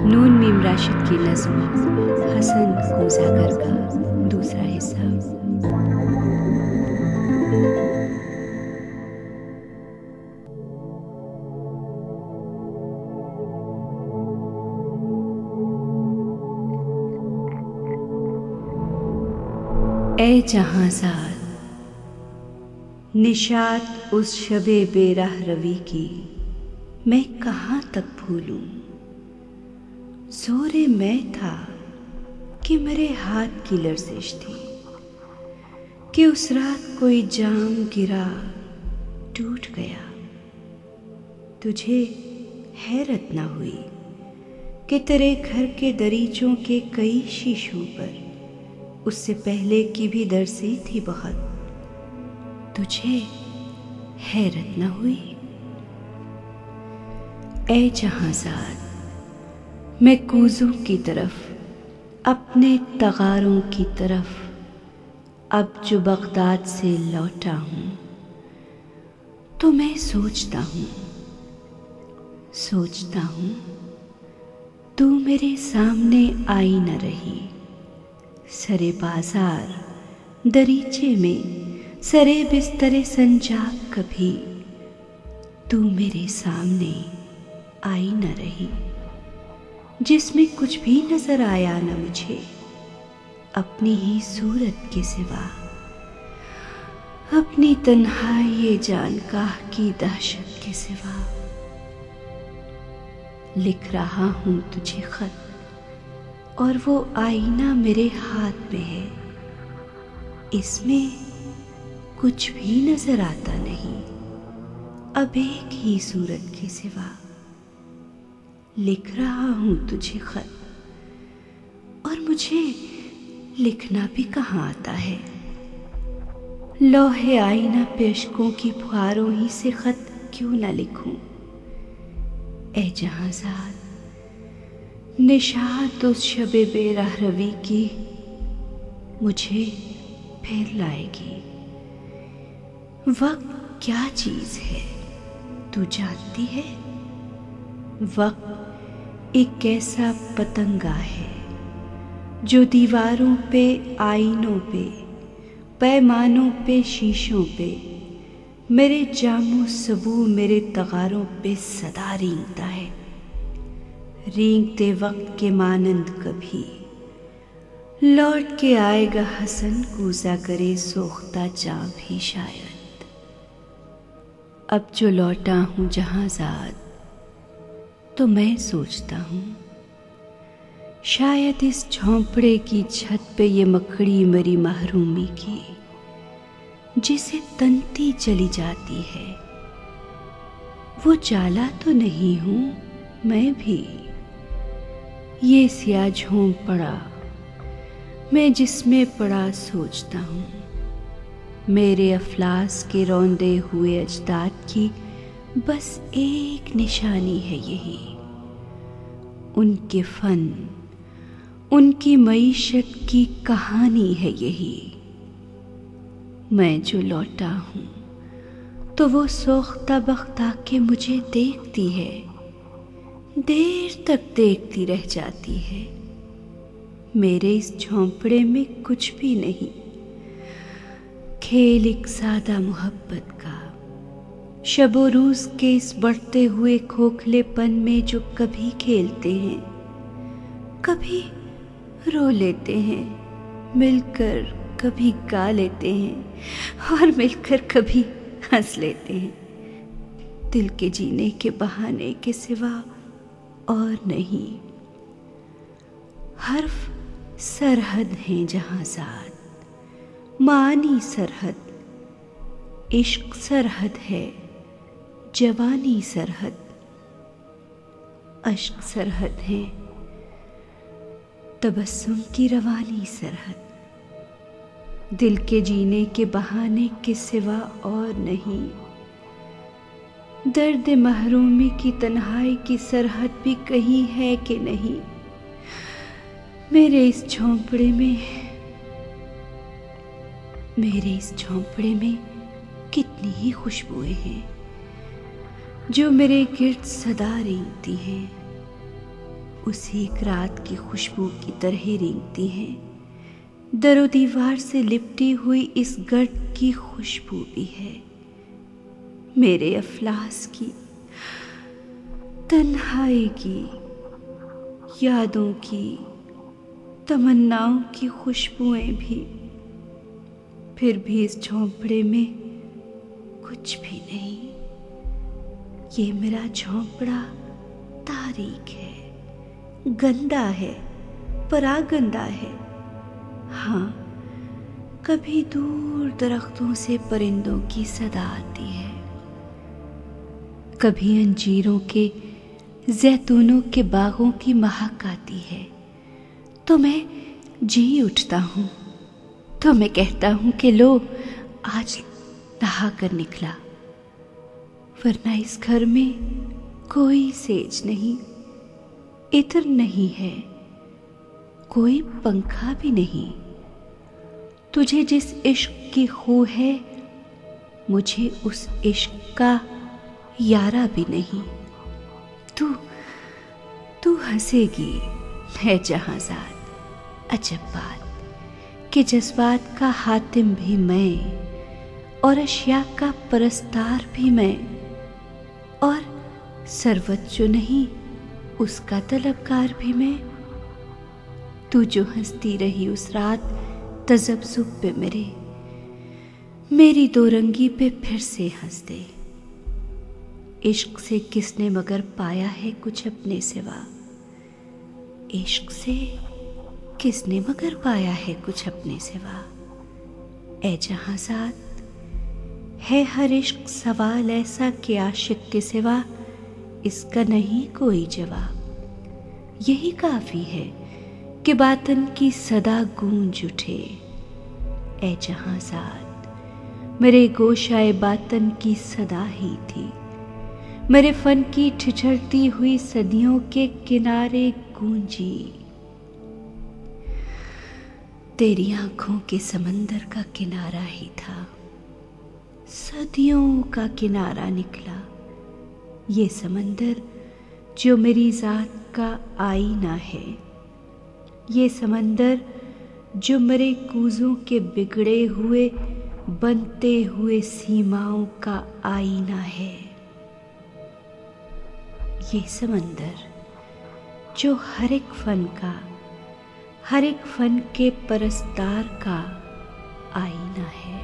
नून meme Rashid की नज़्म हसन कूज़ागर का दूसरा हिस्सा। ए जहांज़ाद, निशात उस शबे बेराह रवी की मैं कहाँ तक भूलूं। जोरे मैं था कि मेरे हाथ की लर्जिश थी कि उस रात कोई जाम गिरा टूट गया। तुझे हैरत न हुई कि तेरे घर के दरीचों के कई शीशों पर उससे पहले की भी दरसें थी बहुत। तुझे हैरत न हुई? ए जहांज़ाद, मैं कूज़ों की तरफ, अपने तगारों की तरफ, अब जो बगदाद से लौटा हूँ, तो मैं सोचता हूँ तू मेरे सामने आई न रही। सरे बाजार दरीचे में सरे बिस्तरे संजाग कभी तू मेरे सामने आई न रही, जिसमें कुछ भी नजर आया न मुझे अपनी ही सूरत के सिवा, अपनी तन्हाई जानकाह की दहशत के सिवा। लिख रहा हूं तुझे खत और वो आईना मेरे हाथ में है, इसमें कुछ भी नजर आता नहीं अब एक ही सूरत के सिवा। लिख रहा हूं तुझे खत और मुझे लिखना भी कहाँ आता है। लौहे आईना पे अश्कों की फुहारों ही से खत क्यों न लिखूं। ए जहांज़ाद, निशात उस शबे बेराह रवी की मुझे फिर लाएगी। वक्त क्या चीज है तू जानती है? वक्त एक ऐसा पतंगा है जो दीवारों पे, आईनों पे, पैमानों पे, शीशों पे, मेरे जामो सबू, मेरे तगारों पे सदा रेंगता है। रेंगते वक्त के मानंद कभी लौट के आएगा हसन कूज़ा करे सोख्ता जा भी शायद। अब जो लौटा हूं जहांज़ाद, तो मैं सोचता हूं शायद इस झोंपड़े की छत पे ये मकड़ी मरी महरूमी की जिसे तनती चली जाती है, वो जाला तो नहीं हूं मैं भी। ये सिया झोंप पड़ा मैं जिसमें पड़ा सोचता हूं, मेरे अफलास के रौंदे हुए अजदाद की बस एक निशानी है यही। उनके फन, उनकी मईशत की कहानी है यही। मैं जो लौटा हूं तो वो सोख्ता बख्ता के मुझे देखती है, देर तक देखती रह जाती है। मेरे इस झोंपड़े में कुछ भी नहीं, खेल एक सादा मोहब्बत का, शबो रूज के इस बढ़ते हुए खोखलेपन में जो कभी खेलते हैं, कभी रो लेते हैं, मिलकर कभी गा लेते हैं और मिलकर कभी हंस लेते हैं। दिल के जीने के बहाने के सिवा और नहीं। हर्फ सरहद हैं जहांज़ाद, मानी सरहद, इश्क सरहद है, जवानी सरहद, अश्क सरहद है, तबस्सुम की रवानी सरहद। दिल के जीने के बहाने के सिवा और नहीं। दर्द महरूमी की तन्हाई की सरहद भी कहीं है कि नहीं। मेरे इस झोंपड़े में कितनी ही खुशबुएं हैं जो मेरे गिर्द सदा रेंगती हैं। उसी एक रात की खुशबू की तरह रेंगती हैं। दरो दीवार से लिपटी हुई इस गर्द की खुशबू भी है, मेरे अफलास की, तन्हाई की, यादों की, तमन्नाओं की खुशबुएं भी। फिर भी इस झोंपड़े में कुछ भी नहीं। ये मेरा झोंपड़ा तारीख है, गंदा है, परागंदा है। हाँ, कभी दूर दरख्तों से परिंदों की सदा आती है, कभी अंजीरों के, जैतूनों के बागों की महक आती है। तो मैं जी उठता हूँ, तो मैं कहता हूँ कि लो आज नहा कर निकला, वरना इस घर में कोई सेज नहीं, इत्र नहीं है, कोई पंखा भी नहीं। तुझे जिस इश्क की खो है, मुझे उस इश्क का यारा भी नहीं। तू हंसेगी है जहांज़ाद, अजब बात कि जज्बात का हातिम भी मैं, और अशिया का परस्तार भी मैं, और सरवत जो नहीं उसका तलबगार भी मैं। तू जो हंसती रही उस रात तजब्जुब पे मेरी दो रंगी पे फिर से हंस दे। इश्क से किसने मगर पाया है कुछ अपने सिवा, इश्क से किसने मगर पाया है कुछ अपने सिवा। ए जहांज़ाद, है हर इश्क सवाल ऐसा कि आशिक के सिवा इसका नहीं कोई जवाब। यही काफी है कि बातन की सदा गूंज उठे। ए जहांज़ाद, मेरे गोशाए बातन की सदा ही थी, मेरे फन की ठिठुरती हुई सदियों के किनारे गूंजी। तेरी आंखों के समंदर का किनारा ही था, सदियों का किनारा निकला। ये समंदर जो मेरी जात का आईना है, ये समंदर जो मेरे कूजों के बिगड़े हुए बनते हुए सीमाओं का आईना है, ये समंदर जो हर एक फन का, हर एक फन के परस्तार का आईना है।